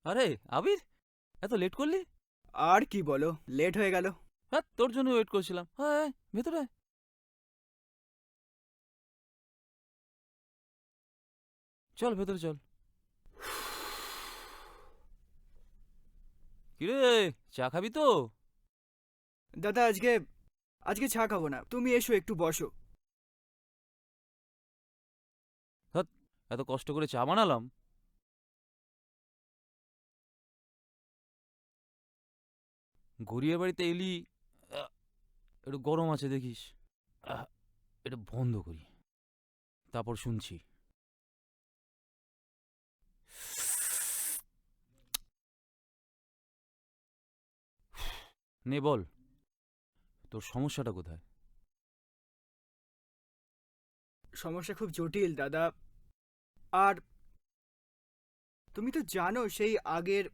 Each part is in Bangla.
আরে আবির, এত লেট করলি? আর কি বলো, লেট হয়ে গেল। হ্যাঁ, তোর জন্য ওয়েট করছিলাম। হ্যাঁ, ভেতরে আয়। চল ভেতরে চল। কিরে, চা খাবি তো? দাদা, আজকে আজকে চা খাবো না, তুমি এসো একটু বসো। ধ্যাৎ, এত কষ্ট করে চা বানালাম। গড়িয়ার বাড়িতে এলি, আহ, একটু গরম আছে দেখিস। আহ, এটা বন্ধ করি, তারপর শুনছি। নে বল, তোর সমস্যাটা কোথায়? সমস্যা খুব জটিল দাদা। আর তুমি তো জানো সেই আগের।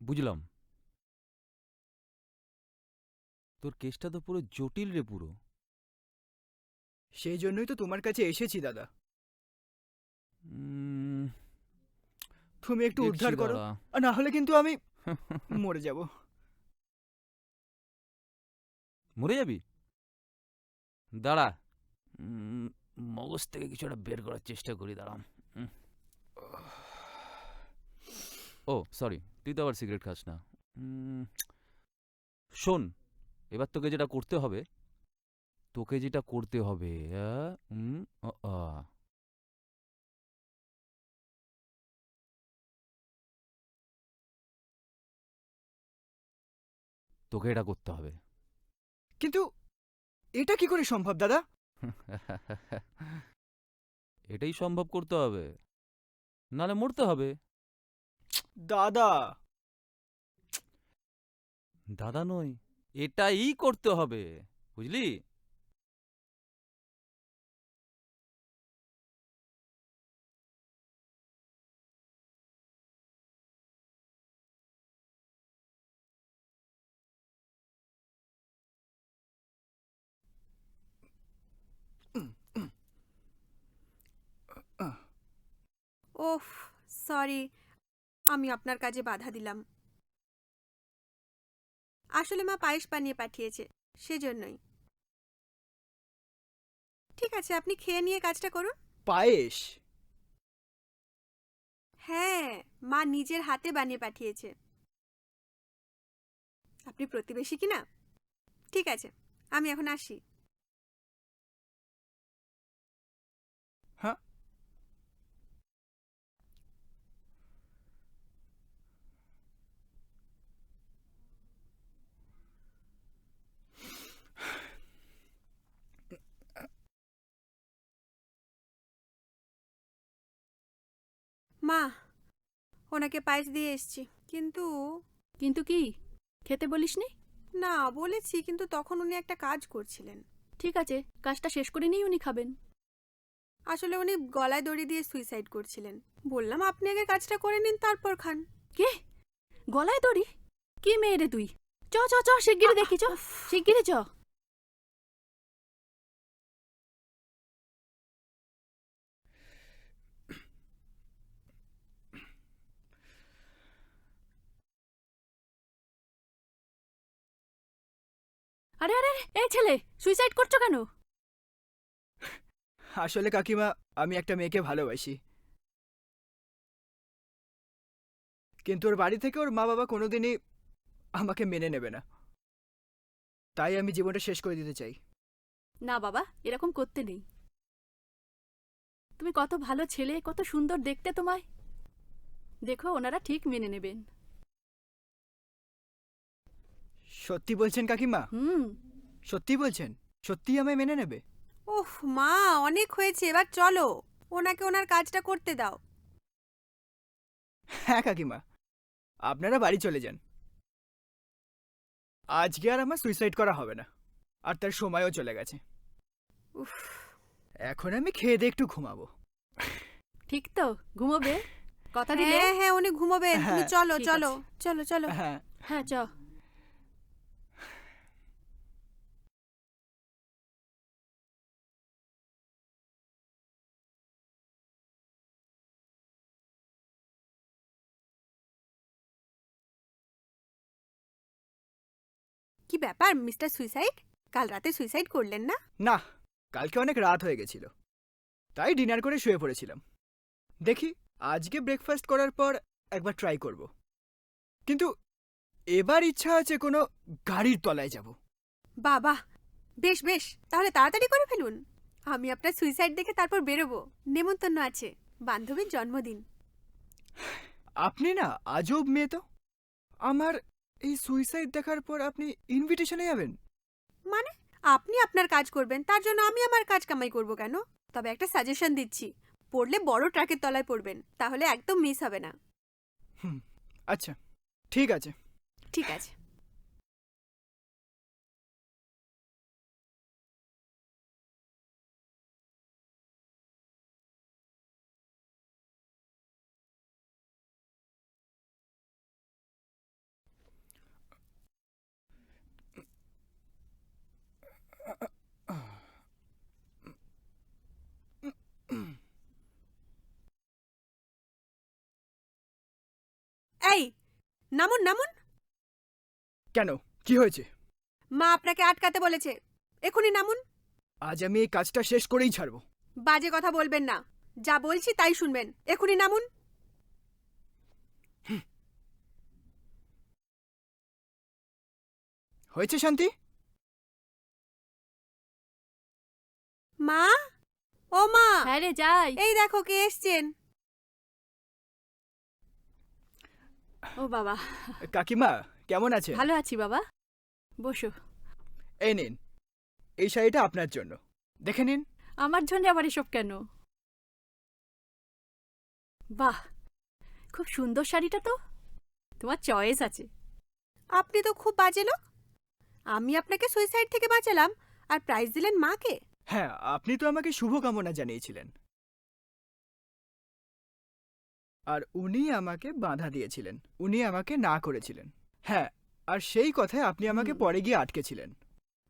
বুঝলাম। তোর কেসটা তো পুরো জটিল রে, পুরো। সেই জন্যই তো তোমার কাছে এসেছি দাদা। উম, তুমি একটু দেখছি উদ্ধার করো, দাঁড়া। আর না হলে কিন্তু আমি মরে যাব। মরে যাবি? দাঁড়া, উম, মগজ থেকে কিছু একটা বের করার চেষ্টা করি, দাঁড়াম। ও সরি, তুই তো আবার সিগারেট খাস না। উম, শোন, এবার তোকে যেটা করতে হবে, তোকে যেটা করতে হবে, তোকে এটা করতে হবে। কিন্তু এটা কি করে সম্ভব দাদা? এটাই সম্ভব করতে হবে, নালে মরতে হবে। দাদা, দাদা নই, এটাই করতে হবে, বুঝলি? ওফ, সরি, আমি আপনার কাজে বাধা দিলাম। আসলে মা পায়েস বানিয়ে পাঠিয়েছে, সেজন্যই। ঠিক আছে, আপনি খেয়ে নিয়ে কাজটা করুন। পায়েস? হ্যাঁ, মা নিজের হাতে বানিয়ে পাঠিয়েছে। আপনি প্রতিবেশী কি না? ঠিক আছে, আমি এখন আসি। হ্যাঁ। মা, ওনাকে পায়েস দিয়ে এসছি, কিন্তু কিন্তু কি? খেতে বলিসনি? না, বলেছি, কিন্তু তখন উনি একটা কাজ করছিলেন। ঠিক আছে, কাজটা শেষ করে নিয়েই উনি খাবেন। আসলে উনি গলায় দড়ি দিয়ে সুইসাইড করছিলেন। বললাম আপনি আগে কাজটা করে নিন, তারপর খান। কে? গলায় দড়ি? কি মেয়ে রে তুই? চ চ চ, শিগগিরি দেখি, চ শিগগিরি চ। আরে আরে, এই ছেলে, সুইসাইড করছো কেন? আসলে কাকিমা, আমি একটা মেয়েকে ভালোবাসি, কিন্তু ওর বাড়ি থেকে ওর মা বাবা কোনোদিনই আমাকে মেনে নেবে না। তাই আমি জীবনটা শেষ করে দিতে চাই। না বাবা, এরকম করতে নেই। তুমি কত ভালো ছেলে, কত সুন্দর দেখতে তোমায়। দেখো, ওনারা ঠিক মেনে নেবেন। সত্যি বলছেন কাকিমা? হুম। সত্যি বলছেন? সত্যি আমায় মেনে নেবে? ওহ মা, অনেক হয়েছে, এবার চলো, ওনাকে ওনার কাজটা করতে দাও। হ্যাঁ কাকিমা, আপনারা বাড়ি চলে যান। আজকে আর আমার সুইসাইড করা হবে না, আর তার সময়ও চলে গেছে। উফ, এখন আমি খেয়ে দিয়ে একটু ঘুমাবো। ঠিক তো, ঘুমোবে? কথা দিলে? হ্যাঁ হ্যাঁ, উনি ঘুমোবেন, তুমি হ্যাঁ, চলো ঠিক চলো আছে। চলো চলো। হ্যাঁ। হ্যাঁ চ। কি ব্যাপার মিস্টার সুইসাইড, কাল রাতে সুইসাইড করলেন না? না, কালকে অনেক রাত হয়ে গেছিল, তাই ডিনার করে শুয়ে পড়েছিলাম। দেখি আজকে ব্রেকফাস্ট করার পর একবার ট্রাই করব, কিন্তু এবার ইচ্ছা আছে কোনো গাড়ির তলায় যাব। বাবা, বেশ বেশ, তাহলে তাড়াতাড়ি করে ফেলুন। আমি আপনার সুইসাইড দেখে তারপর বেরোবো। নেমন্তন্ন আছে, বান্ধবীর জন্মদিন। আপনি না আজব মেয়ে তো। আমার এই সুইসাইড দেখার পর আপনি ইনভিটেশনে যাবেন? মানে আপনি আপনার কাজ করবেন, তার জন্য আমি আমার কাজ কামাই করব কেন? তবে একটা সাজেশন দিচ্ছি, পড়লে বড় ট্রাকের তলায় পড়বেন, তাহলে একদম মিস হবে না। আচ্ছা, ঠিক আছে। ঠিক আছে। এই নামুন নামুন। কেন, কি হয়েছে? মা আপনাকে আটকাতে বলেছে, এখনই নামুন। আজ আমি এই কাজটা শেষ করেই ছাড়বো। বাজে কথা বলবেন না, যা বলছি তাই শুনবেন। এখনই নামুন। হয়েছে শান্তি? মা, ও মা, হ্যাঁ রে যাই। এই দেখো কে এসছেন। ও বাবা, কাকিমা কেমন আছে? ভালো আছি বাবা, বসো। এই নিন, এই শাড়িটা আপনার জন্য, দেখে নিন। আমার জন্য আবার এসব কেন? বাহ, খুব সুন্দর শাড়িটা তো, তোমার চয়েস আছে। আপনি তো খুব বাজে লোক। আমি আপনাকে সুইসাইড থেকে বাঁচালাম আর প্রাইজ দিলেন মাকে। হ্যাঁ, আপনি তো আমাকে শুভকামনা জানিয়েছিলেন, আর উনি আমাকে বাধা দিয়েছিলেন, উনি আমাকে না করেছিলেন। হ্যাঁ, আর সেই কথায় আপনি আমাকে পরে গিয়ে আটকেছিলেন।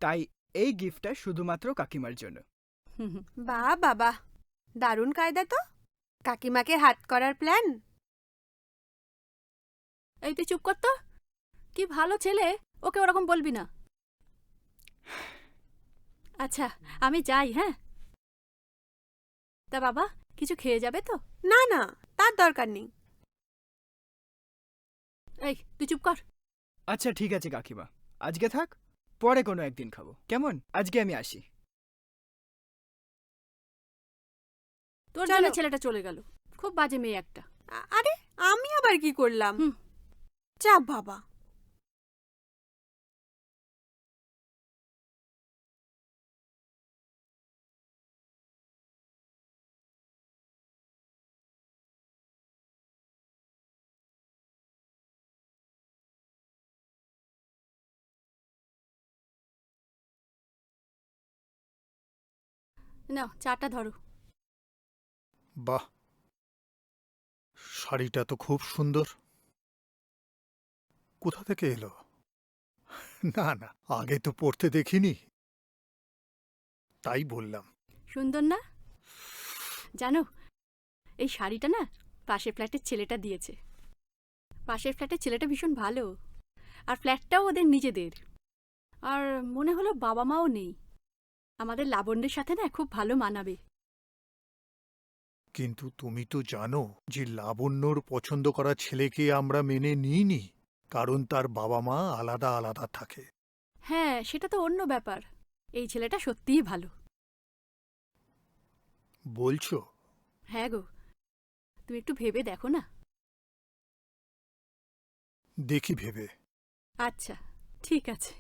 তাই এই গিফটটা শুধুমাত্র কাকিমার জন্য। হুম হুম। বাহ বাবা, দারুণ কায়দা তো। কাকিমাকে হাত করার প্ল্যান। এই তুই চুপ কর তো, কি ভালো ছেলে, ওকে ওরকম বলবি না। আচ্ছা আমি যাই, হ্যাঁ? তা বাবা কিছু খেয়ে যাবে তো? না না, তার দরকার নেই। এই তুই চুপ কর। আচ্ছা ঠিক আছে কাকিমা, আজকে থাক, পরে কোনো একদিন খাবো, কেমন? আজকে আমি আসি। তোর চলো। জন্য ছেলেটা চলে গেল, খুব বাজে মেয়ে একটা। আরে আমি আবার কি করলাম? হুম। যা বাবা। নাও চাটা ধরো। বাহ, শাড়িটা তো খুব সুন্দর। কোথা থেকে এলো? না না, আগে তো পরতে দেখিনি, তাই বললাম। সুন্দর না? জানো, এই শাড়িটা না পাশের ফ্ল্যাটের ছেলেটা দিয়েছে। পাশের ফ্ল্যাটের ছেলেটা ভীষণ ভালো, আর ফ্ল্যাটটাও ওদের নিজেদের। আর মনে হলো বাবা মাও নেই, আমাদের লাবণ্যের সাথে না খুব ভালো মানাবে। কিন্তু তুমি তো জানো যে লাবণ্যর পছন্দ করা ছেলেকে আমরা মেনে নিইনি, কারণ তার বাবা মা আলাদা আলাদা থাকে। হ্যাঁ সেটা তো অন্য ব্যাপার, এই ছেলেটা সত্যিই ভালো। বলছো? হ্যাঁ গো, তুমি একটু ভেবে দেখো না। দেখি ভেবে। আচ্ছা ঠিক আছে।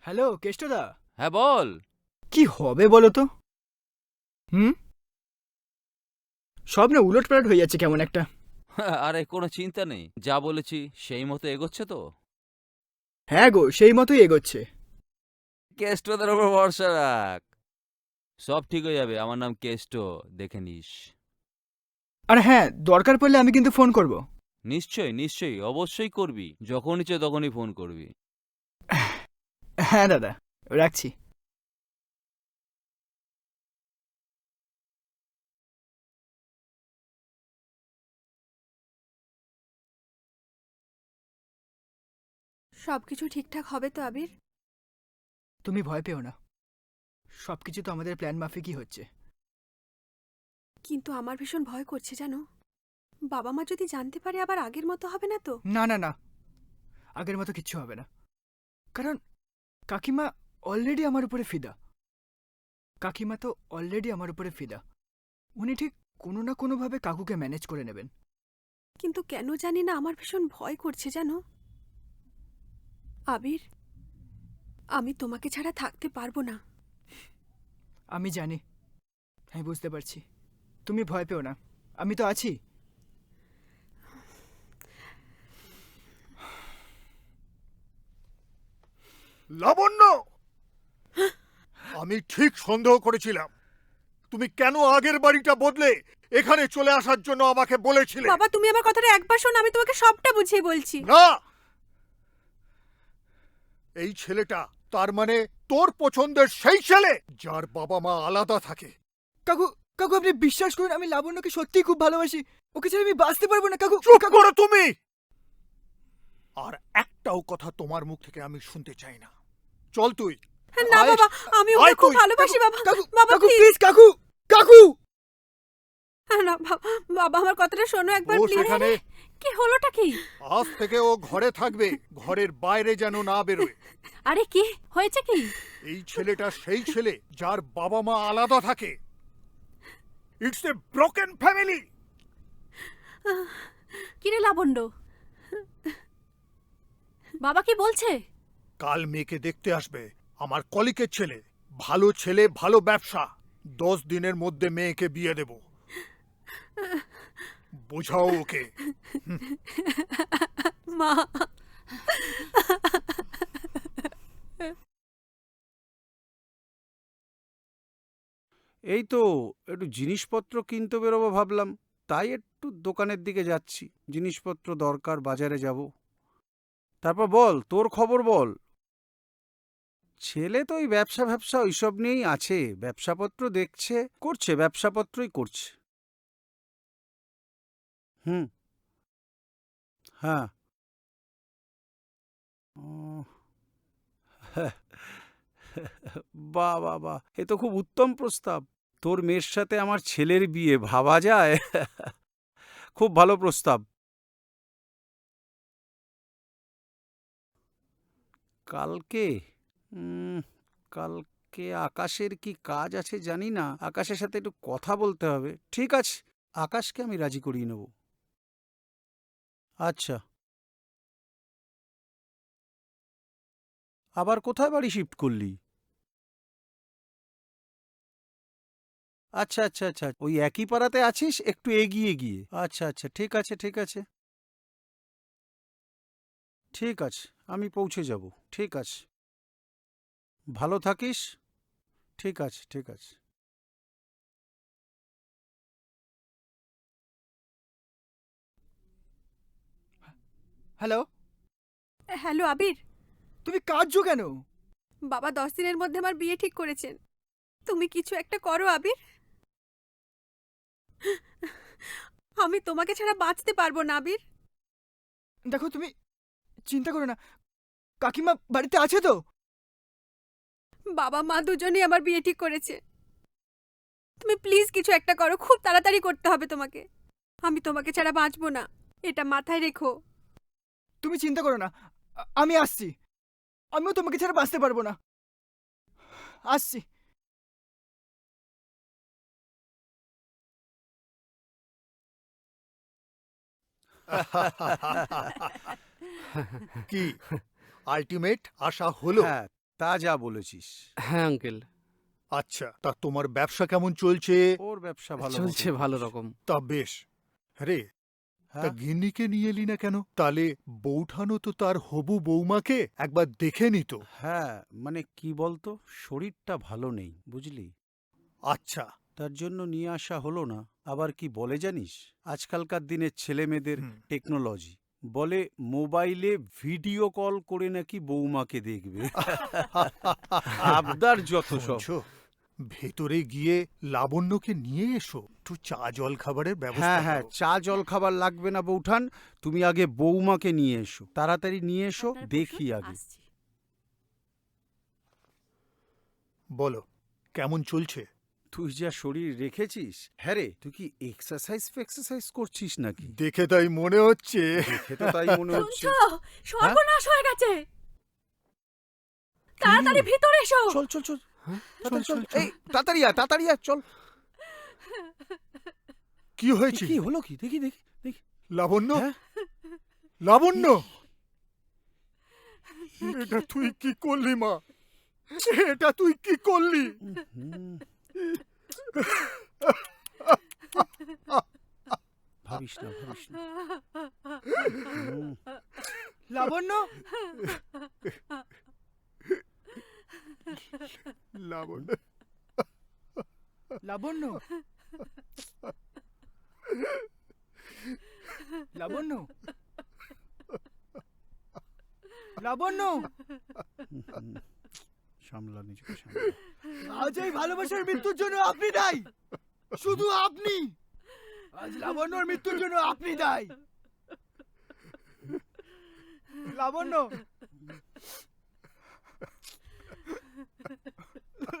হ্যালো কেষ্টদা। হ্যাঁ বল। কি হবে বলো তো? সব না উলটপালট হয়ে যাচ্ছে কেমন একটা। আরে কোনো চিন্তা নেই, যা বলেছি সেই মতো এগোচ্ছে তো। হ্যাঁ গো, সেই মতোই এগোচ্ছে। কেষ্টদের ওপর ভরসা রাখ, সব ঠিক হয়ে যাবে। আমার নাম কেষ্ট, দেখে নিস। আর হ্যাঁ, দরকার পড়লে আমি কিন্তু ফোন করব। নিশ্চয়ই নিশ্চয়ই, অবশ্যই করবি, যখন ইচ্ছে তখনই ফোন করবি। হ্যাঁ দাদা, রাখছি। সবকিছু ঠিকঠাক হবে তো আবির? তুমি ভয় পেও না, সবকিছু তো আমাদের প্ল্যান মাফিকই হচ্ছে। কিন্তু আমার ভীষণ ভয় করছে জানো, বাবা মা যদি জানতে পারে আবার আগের মতো হবে না তো? না না না, আগের মতো কিচ্ছু হবে না। কারণ কাকিমা অলরেডি আমার উপরে ফিদা। কাকিমা তো অলরেডি আমার উপরে ফিদা। উনি ঠিক কোনো না কোনোভাবে কাকুকে ম্যানেজ করে নেবেন। কিন্তু কেন জানি না আমার ভীষণ ভয় করছে জানো। আবির, আমি তোমাকে ছাড়া থাকতে পারবো না। আমি জানি, আমি বুঝতে পারছি। তুমি ভয় পেও না, আমি তো আছি। লাবণ্য, আমি ঠিক সন্দেহ করেছিলাম। তুমি কেন আগের বাড়িটা বদলে এখানে চলে আসার জন্য আমাকে বলেছিলে? বাবা, তুমি আমার কথাটা একবার শোনো, আমি তোমাকে সবটা বুঝিয়ে বলছি। না, এই ছেলেটা তার মানে তোর পছন্দের সেই ছেলে যার বাবা মা আলাদা থাকে। কাকু, কাকু আপনি বিশ্বাস করুন, আমি লাবণ্যকে সত্যিই খুব ভালোবাসি। ওকে ছাড়া আমি বাঁচতে পারবো না কাকু। চুপ কাকু, করো তুমি। আর একটাও কথা তোমার মুখ থেকে আমি শুনতে চাই না। চল তুই। না আয়, বাবা, আমি ওকে আয় খুব তুই। ভালোবাসি বাবা। কাকু, বাবা কাকু প্লিজ। প্লিজ, কাকু, কাকু। না বাবা, আমার কথাটা শোনো একবার ও প্লিজ। সেখানে, কি হলোটা কি? আজ থেকে ও ঘরে থাকবে, ঘরের বাইরে যেন না বেরোয়। আরে কি হয়েছে কি? এই ছেলেটা সেই ছেলে যার বাবা মা আলাদা থাকে। It's a broken family. কিরে লাবণ্য, বাবা কি বলছে? কাল মেয়েকে দেখতে আসবে, আমার কলিকের ছেলে। ভালো ছেলে, ভালো ব্যবসা। 10 দিনের মধ্যে মেয়েকে বিয়ে দেব। বোঝাও ওকে। মা, এই তো একটু জিনিসপত্র কিনতে বেরোবো ভাবলাম, তাই একটু দোকানের দিকে যাচ্ছি। জিনিসপত্র দরকার, বাজারে যাব। তারপর বল, তোর খবর বল। ছেলে তো ওই ব্যবসা ব্যবসা ওইসব নিয়েই আছে, ব্যবসাপত্র দেখছে, করছে, ব্যবসাপত্রই করছে। হুম। হ্যাঁ। উম, বাহ বাহ বাহ, এ তো খুব উত্তম প্রস্তাব। তোর মেয়ের সাথে আমার ছেলের বিয়ে, ভাবা যায়? খুব ভালো প্রস্তাব। কালকে উম, কালকে আকাশের কি কাজ আছে জানি না, আকাশের সাথে একটু কথা বলতে হবে। ঠিক আছে, আকাশকে আমি রাজি করিয়ে নেব। আচ্ছা, আবার কোথায় বাড়ি শিফট করলি? আচ্ছা আচ্ছা আচ্ছা, ওই একই পাড়াতে আছিস, একটু এগিয়ে গিয়ে। আচ্ছা আচ্ছা, ঠিক আছে ঠিক আছে ঠিক আছে, আমি পৌঁছে যাব। ঠিক আছে, ভালো থাকিস। ঠিক আছে ঠিক আছে। হ্যালো, হ্যালো আবির। তুমি কাঁদছো কেন? বাবা 10 দিনের মধ্যে আমার বিয়ে ঠিক করেছেন। তুমি কিছু একটা করো আবির। আমি তোমাকে ছাড়া বাঁচতে পারবো না আবির। দেখো, তুমি চিন্তা করো না, কাকিমা বাড়িতে আছে তো? বাবা মা দুজনেই আমার বিয়ে ঠিক করেছে। তুমি প্লিজ কিছু একটা করো, খুব তাড়াতাড়ি করতে হবে তোমাকে। আমি তোমাকে ছাড়া বাঁচবো না, এটা মাথায় রেখো। তুমি চিন্তা করো না, আমি আসছি। আমিও তোমাকে ছাড়া বাঁচতে পারবো না। আসছি। কি আলটিমেট আশা হলো? হ্যাঁ, তা যা বলেছিস। হ্যাঁ আঙ্কেল, আচ্ছা, তা তোমার ব্যবসা কেমন চলছে? ওর ব্যবসা ভালো চলছে মতোই ভালো চলছে। রকম। তা বেশ। রে, তা গিন্নিকে নিয়ে এলি না কেন? তাহলে বৌঠানও তো তার হবু বৌমাকে একবার দেখে নিত। হ্যাঁ, মানে কি বলতো, শরীরটা ভালো নেই, বুঝলি? আচ্ছা। তার জন্য নিয়ে আসা হলো না। আবার কি বলে জানিস, আজকালকার দিনের ছেলে মেয়েদের হুম। টেকনোলজি, বলে মোবাইলে ভিডিও কল করে নাকি বৌমাকে দেখবে। আবদার যত সব। শুনছো? ভেতরে গিয়ে লাবণ্যকে নিয়ে এসো, একটু চা জল খাবারের ব্যবস্থা হ্যাঁ, করো। চা জল খাবার লাগবে না বৌঠান, তুমি আগে বৌমাকে নিয়ে এসো, তাড়াতাড়ি নিয়ে এসো, আপনারা দেখি বসুন, আগে। আসছি। বলো, কেমন চলছে? তুই যা শরীর রেখেছিস, হ্যাঁ রে, তুই কি এক্সারসাইজ করছিস নাকি? দেখে তাই মনে হচ্ছে। দেখে তো তাই মনে হচ্ছে। শুনছো? সর্বনাশ হয়ে গেছে। তাড়াতাড়ি ভিতরে এসো। চল চল চল, তাড়াতাড়ি চল, চল, চল। এই তাড়াতাড়ি আয়, চল। কি হয়েছে? কি হলো, কি দেখি দেখি দেখি। লাবণ্য, হ্যাঁ? লাবণ্য, এটা তুই কি করলি মা? এটা তুই কি করলি? হুম। ভাবিস না, ভাবিস না। হুম। লাবণ্য, লাবণ্য, লাবণ্য, লাবণ্য, লাবণ্য, হুম। সামলা, নিজেকে সামলা। আজ এই ভালোবাসার মৃত্যুর জন্য আপনি দায়ী, শুধু আপনি। আজ লাবণ্যর মৃত্যুর জন্য আপনি দায়ী। লাবণ্য,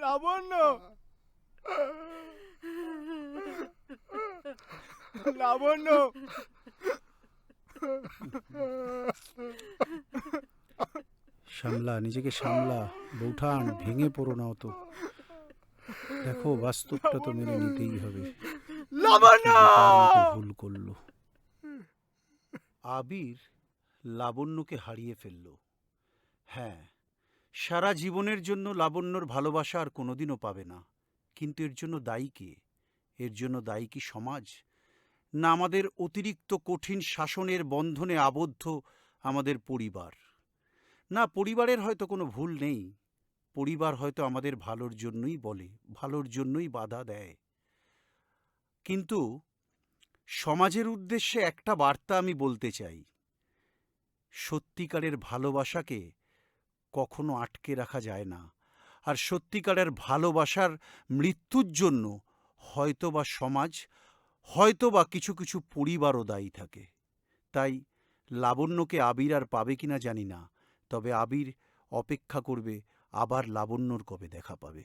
লাবণ্য, লাবণ্য, সামলা, নিজেকে সামলা বৌঠান, ভেঙে পড়ো না তো। দেখো, বাস্তবটা তো মেনে নিতেই হবে। লাবণ্য। বোকার মতো ভুল করলো। আবির লাবণ্যকে হারিয়ে ফেলল। হ্যাঁ, সারা জীবনের জন্য লাবণ্যর ভালোবাসা আর কোনোদিনও পাবে না। কিন্তু এর জন্য দায়ী কে? এর জন্য দায়ী কি সমাজ, না আমাদের অতিরিক্ত কঠিন শাসনের বন্ধনে আবদ্ধ আমাদের পরিবার? না, পরিবারের হয়তো কোনো ভুল নেই। পরিবার হয়তো আমাদের ভালোর জন্যই বলে, ভালোর জন্যই বাধা দেয়। কিন্তু সমাজের উদ্দেশ্যে একটা বার্তা আমি বলতে চাই। সত্যিকারের ভালোবাসাকে কখনো আটকে রাখা যায় না। আর সত্যিকারের ভালোবাসার মৃত্যুর জন্য হয়তোবা সমাজ, হয়তোবা কিছু কিছু পরিবারও দায়ী থাকে। তাই লাবণ্যকে আবির আর পাবে কিনা জানি না, তবে আবির অপেক্ষা করবে আবার লাবণ্যর কবে দেখা পাবে।